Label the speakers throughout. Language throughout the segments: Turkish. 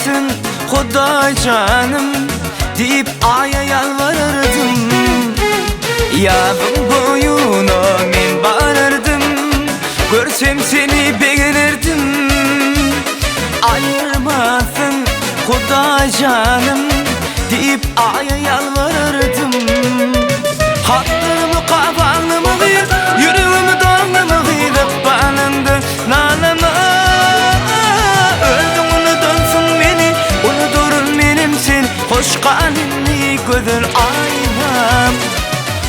Speaker 1: ayırmasın Huda canım deyip aya yalvarırdım. Yağın boyuna men bağırırdım, görsem seni beğenirdim. Ayırmasın Huda canım deyip aya yalvarırdım. Hatlarımı kafanımı kıyıp yüreğimi dağımı kıyıp bağlandı nalama. Öldüğünü dönsün beni unuturun benim sen hoş kalınlı gözün aynam.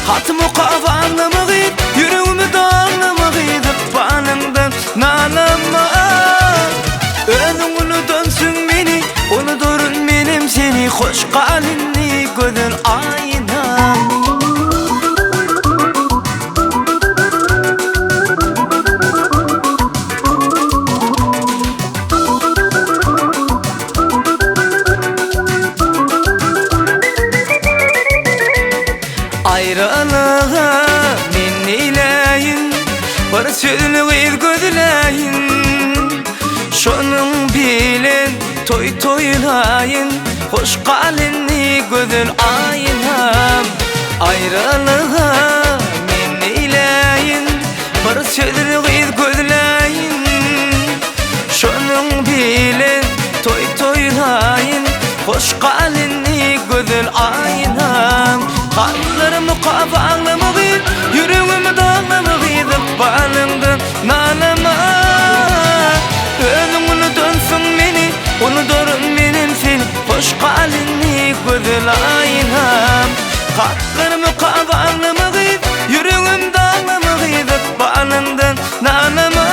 Speaker 1: Hatımı kafanımı kıyıp yüreğimi dağımı kıyıp bağlandı nalama. Öldüğünü dönsün beni unuturun benim seni hoş kalınlı gözün aynam. Ayrılığa men neyleyin, bir sözlüğü gözleyin. Şonun bilen toy toylayın, hoş kalınlı gözün aynam. Ayrılığa men neyleyin, bir sözlüğü gözleyin. Şonun bilen toy toylayın, hoş kalınlı gözün aynam. Kallarımı kafanımı kıyıp yüreğimi dağımı kıyıp bağlandı nalama. Ölümünü dönsün beni unuturun benim seni hoş kalınlı gözün aynam. Kallarımı kafanımı kıyıp yüreğimi dağımı kıyıp bağlandı nalama.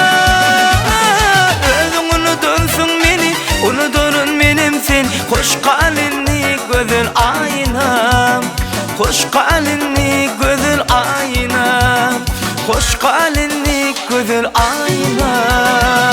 Speaker 1: Ölümünü dönsün beni unuturun benim seni hoş kalınlı gözün aynam. Hoş kalınlı gözün aynam, hoş kalınlı gözün aynam.